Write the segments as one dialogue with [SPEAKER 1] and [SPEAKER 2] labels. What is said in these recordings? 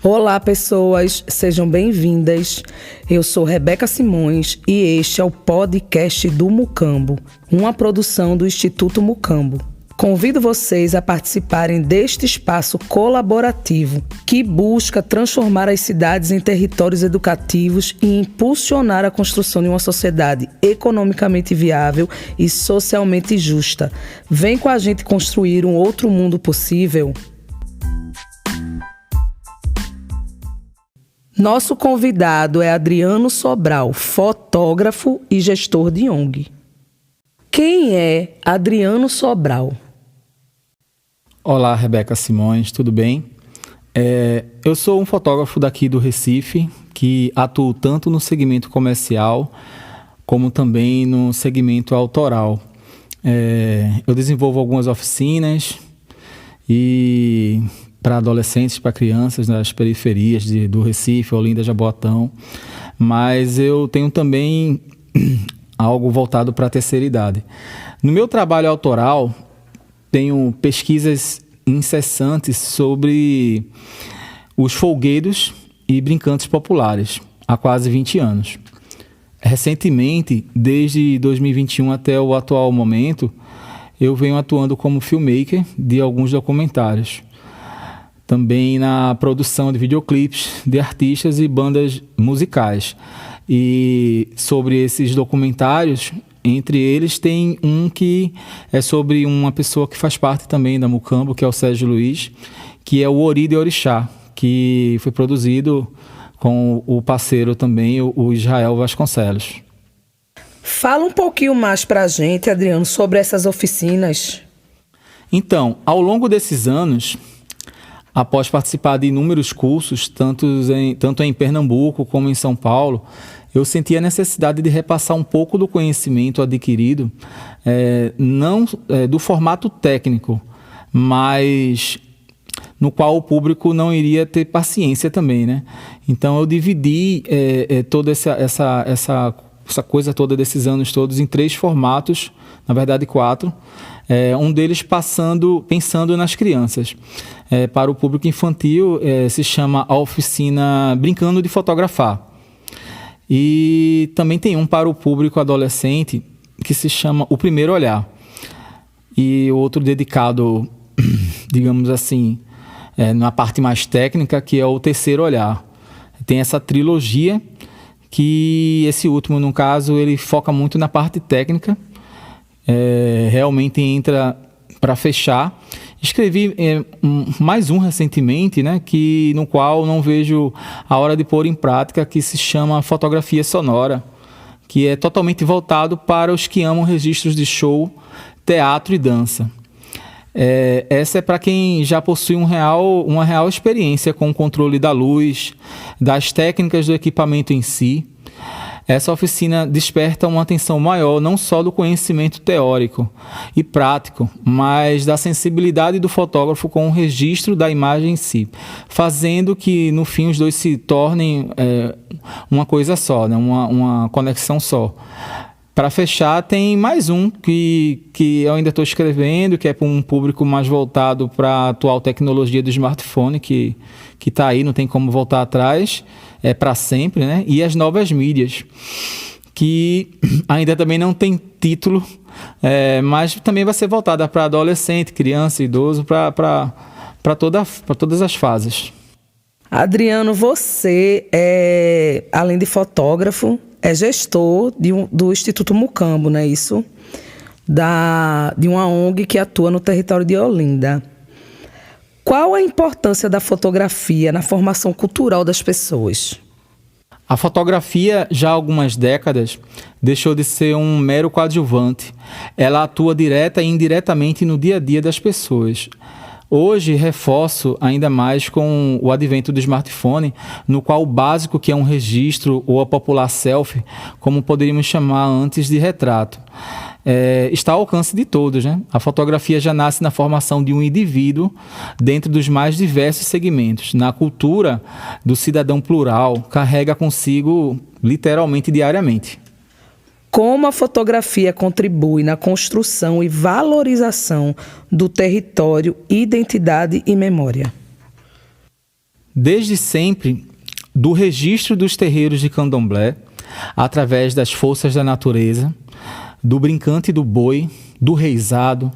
[SPEAKER 1] Olá, pessoas, sejam bem-vindas. Eu sou Rebeca Simões e este é o podcast do Mucambo, uma produção do Instituto Mucambo. Convido vocês a participarem deste espaço colaborativo que busca transformar as cidades em territórios educativos e impulsionar a construção de uma sociedade economicamente viável e socialmente justa. Vem com a gente construir um outro mundo possível. Nosso convidado é Adriano Sobral, fotógrafo e gestor de ONG. Quem é Adriano Sobral?
[SPEAKER 2] Olá, Rebeca Simões, tudo bem? Eu sou um fotógrafo daqui do Recife, que atuo tanto no segmento comercial, como também no segmento autoral. Eu desenvolvo algumas oficinas para adolescentes, para crianças nas periferias do Recife, Olinda, Jaboatão, mas eu tenho também algo voltado para a terceira idade. No meu trabalho autoral, tenho pesquisas incessantes sobre os folguedos e brincantes populares, há quase 20 anos. Recentemente, desde 2021 até o atual momento, eu venho atuando como filmmaker de alguns documentários. Também na produção de videoclipes de artistas e bandas musicais. E sobre esses documentários, entre eles tem um que é sobre uma pessoa que faz parte também da Mucambo, que é o Sérgio Luiz, que é o Ori de Orixá, que foi produzido com o parceiro também, o Israel Vasconcelos.
[SPEAKER 1] Fala um pouquinho mais para a gente, Adriano, sobre essas oficinas.
[SPEAKER 2] Então, ao longo desses anos, após participar de inúmeros cursos, tanto em Pernambuco como em São Paulo, eu senti a necessidade de repassar um pouco do conhecimento adquirido, não do formato técnico, mas no qual o público não iria ter paciência também, né? Então eu dividi toda essa coisa toda desses anos todos em 3 formatos, na verdade 4. Um deles pensando nas crianças. Para o público infantil, se chama a oficina Brincando de Fotografar. E também tem um para o público adolescente, que se chama O Primeiro Olhar. E outro dedicado, digamos assim, na parte mais técnica, que é o Terceiro Olhar. Tem essa trilogia, que esse último, no caso, ele foca muito na parte técnica. Realmente entra para fechar. Escrevi mais um recentemente, né, no qual não vejo a hora de pôr em prática, que se chama Fotografia Sonora, que é totalmente voltado para os que amam registros de show, teatro e dança. Essa é para quem já possui uma real experiência com o controle da luz, das técnicas do equipamento em si. Essa oficina desperta uma atenção maior, não só do conhecimento teórico e prático, mas da sensibilidade do fotógrafo com o registro da imagem em si, fazendo que, no fim, os dois se tornem uma coisa só, né? uma conexão só. Para fechar, tem mais um que eu ainda estou escrevendo, que é para um público mais voltado para a atual tecnologia do smartphone, que está aí, não tem como voltar atrás, é para sempre, né? E as novas mídias, que ainda também não tem título, mas também vai ser voltada para adolescente, criança, idoso, para todas as fases.
[SPEAKER 1] Adriano, você além de fotógrafo, é gestor do Instituto Mucambo, não é isso? De uma ONG que atua no território de Olinda. Qual a importância da fotografia na formação cultural das pessoas?
[SPEAKER 2] A fotografia, já há algumas décadas, deixou de ser um mero coadjuvante. Ela atua direta e indiretamente no dia a dia das pessoas. Hoje, reforço ainda mais com o advento do smartphone, no qual o básico, que é um registro ou a popular selfie, como poderíamos chamar antes de retrato, está ao alcance de todos, né? A fotografia já nasce na formação de um indivíduo dentro dos mais diversos segmentos. Na cultura do cidadão plural, carrega consigo literalmente diariamente.
[SPEAKER 1] Como a fotografia contribui na construção e valorização do território, identidade e memória?
[SPEAKER 2] Desde sempre, do registro dos terreiros de candomblé, através das forças da natureza, do brincante do boi, do reizado,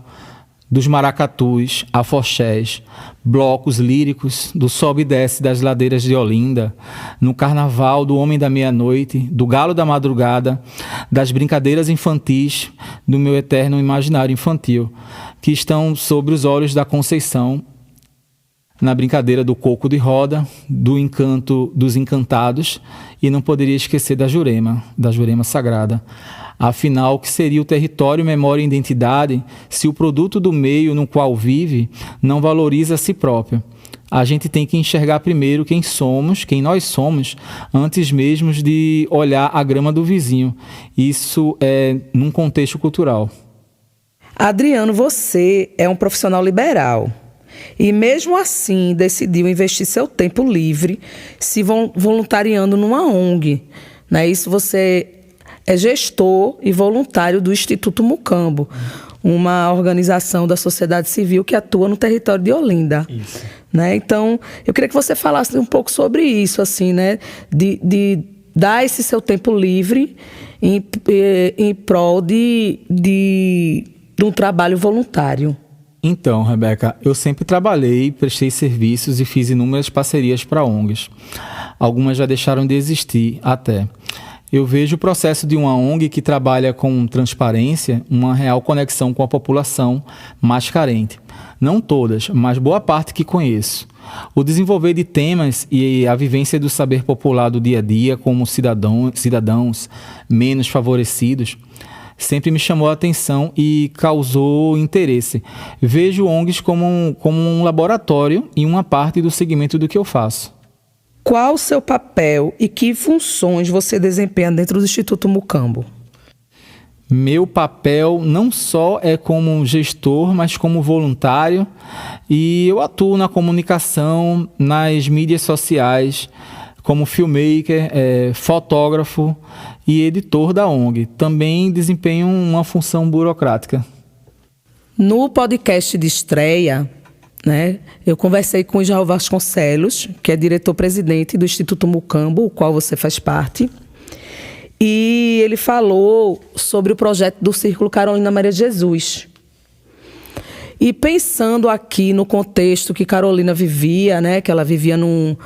[SPEAKER 2] dos maracatus, afoxés, blocos líricos, do sobe e desce das ladeiras de Olinda, no carnaval do homem da meia-noite, do galo da madrugada, das brincadeiras infantis, do meu eterno imaginário infantil, que estão sobre os olhos da Conceição, na brincadeira do coco de roda, do encanto dos encantados, e não poderia esquecer da Jurema sagrada. Afinal, o que seria o território, memória e identidade se o produto do meio no qual vive não valoriza a si próprio? A gente tem que enxergar primeiro quem nós somos, antes mesmo de olhar a grama do vizinho. Isso é num contexto cultural.
[SPEAKER 1] Adriano, você é um profissional liberal e mesmo assim decidiu investir seu tempo livre se voluntariando numa ONG. Não é isso? Você é gestor e voluntário do Instituto Mucambo, uma organização da sociedade civil que atua no território de Olinda.
[SPEAKER 2] Isso.
[SPEAKER 1] Né? Então, eu queria que você falasse um pouco sobre isso, assim, né? De dar esse seu tempo livre em prol de um trabalho voluntário.
[SPEAKER 2] Então, Rebeca, eu sempre trabalhei, prestei serviços e fiz inúmeras parcerias para ONGs. Algumas já deixaram de existir até. Eu vejo o processo de uma ONG que trabalha com transparência, uma real conexão com a população mais carente. Não todas, mas boa parte que conheço. O desenvolver de temas e a vivência do saber popular do dia a dia como cidadãos menos favorecidos sempre me chamou a atenção e causou interesse. Vejo ONGs como um laboratório e uma parte do segmento do que eu faço.
[SPEAKER 1] Qual o seu papel e que funções você desempenha dentro do Instituto Mucambo?
[SPEAKER 2] Meu papel não só é como gestor, mas como voluntário, e eu atuo na comunicação, nas mídias sociais, como filmmaker, fotógrafo e editor da ONG. Também desempenho uma função burocrática.
[SPEAKER 1] No podcast de estreia, né, eu conversei com o Israel Vasconcelos, que é diretor-presidente do Instituto Mucambo, o qual você faz parte. E ele falou sobre o projeto do Círculo Carolina Maria de Jesus. E pensando aqui no contexto que Carolina vivia, né, que ela vivia numa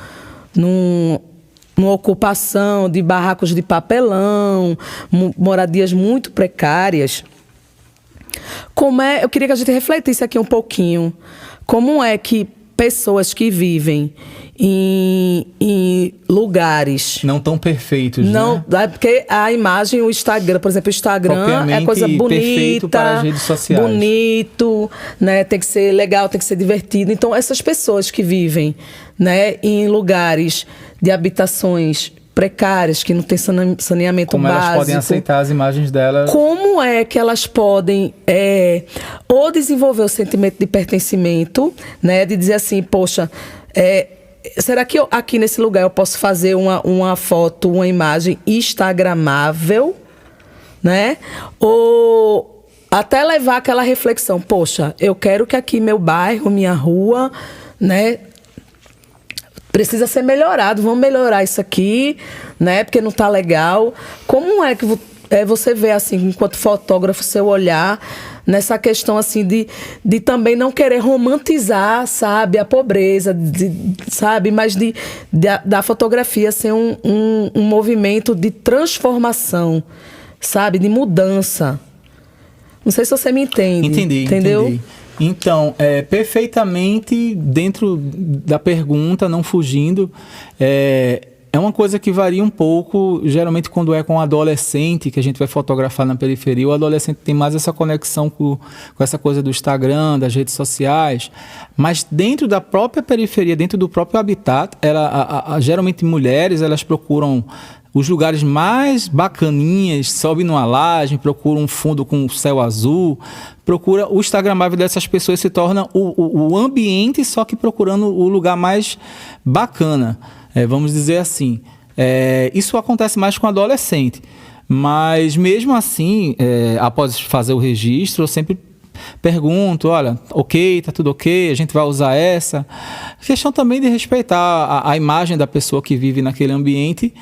[SPEAKER 1] ocupação de barracos de papelão, moradias muito precárias, eu queria que a gente refletisse aqui um pouquinho como é que pessoas que vivem em lugares
[SPEAKER 2] não tão perfeitos,
[SPEAKER 1] não,
[SPEAKER 2] né?
[SPEAKER 1] Porque a imagem, o Instagram, por exemplo, o Instagram é coisa bonita,
[SPEAKER 2] perfeito para as redes sociais.
[SPEAKER 1] Bonito, né? Tem que ser legal, tem que ser divertido. Então, essas pessoas que vivem, né, em lugares de habitações precárias, que não tem saneamento
[SPEAKER 2] como
[SPEAKER 1] básico.
[SPEAKER 2] Como elas podem aceitar as imagens dela? Como
[SPEAKER 1] é que elas podem ou desenvolver o sentimento de pertencimento, né, de dizer assim, poxa, será que aqui nesse lugar eu posso fazer uma foto, uma imagem instagramável, né? Ou até levar aquela reflexão, poxa, eu quero que aqui meu bairro, minha rua, né, precisa ser melhorado, vamos melhorar isso aqui, né? Porque não está legal. Como é que você vê, assim, enquanto fotógrafo, seu olhar nessa questão, assim, de também não querer romantizar, sabe, a pobreza, sabe? Mas da fotografia ser um movimento de transformação, sabe? De mudança. Não sei se você me entende. Entendeu?
[SPEAKER 2] Entendi. Então, perfeitamente dentro da pergunta, não fugindo, É uma coisa que varia um pouco, geralmente quando é com um adolescente, que a gente vai fotografar na periferia, o adolescente tem mais essa conexão com essa coisa do Instagram, das redes sociais, mas dentro da própria periferia, dentro do próprio habitat, geralmente mulheres, elas procuram os lugares mais bacaninhas, sobe numa laje, procura um fundo com céu azul, procura o instagramável dessas pessoas, se torna o ambiente, só que procurando o lugar mais bacana. Vamos dizer assim, isso acontece mais com adolescente, mas mesmo assim, após fazer o registro, eu sempre pergunto, olha, ok, tá tudo ok, a gente vai usar essa. Questão também de respeitar a imagem da pessoa que vive naquele ambiente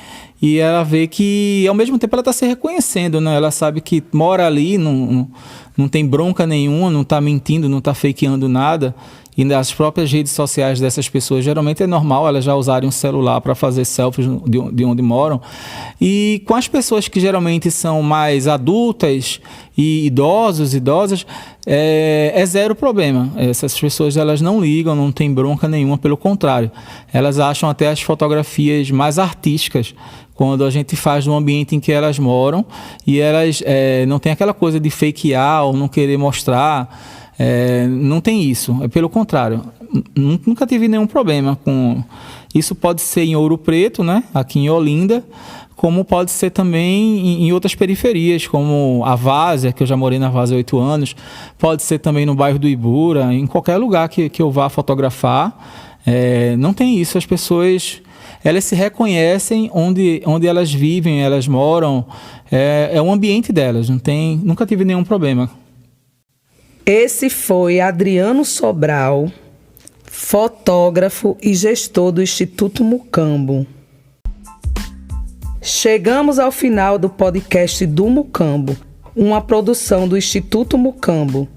[SPEAKER 2] e ela vê que, ao mesmo tempo, ela está se reconhecendo, né? Ela sabe que mora ali, não tem bronca nenhuma, não está mentindo, não está fakeando nada. E nas próprias redes sociais dessas pessoas, geralmente é normal elas já usarem um celular para fazer selfies de onde moram. E com as pessoas que geralmente são mais adultas e idosas, é zero problema. Essas pessoas elas não ligam, não tem bronca nenhuma, pelo contrário. Elas acham até as fotografias mais artísticas quando a gente faz no ambiente em que elas moram e elas não tem aquela coisa de fakear ou não querer mostrar. Não tem isso, pelo contrário, nunca tive nenhum problema com isso. Pode ser em Ouro Preto, né, aqui em Olinda, como pode ser também em outras periferias, como a Várzea, que eu já morei na Várzea há 8 anos, pode ser também no bairro do Ibura, em qualquer lugar que eu vá fotografar. Não tem isso, as pessoas elas se reconhecem onde elas vivem, elas moram, é o ambiente delas, nunca tive nenhum problema.
[SPEAKER 1] Esse foi Adriano Sobral, fotógrafo e gestor do Instituto Mucambo. Chegamos ao final do podcast do Mucambo, uma produção do Instituto Mucambo.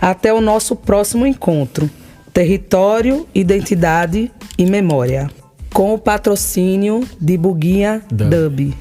[SPEAKER 1] Até o nosso próximo encontro. Território, Identidade e Memória. Com o patrocínio de Buguinha Dub.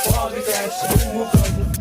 [SPEAKER 3] Podcast do Mucambo.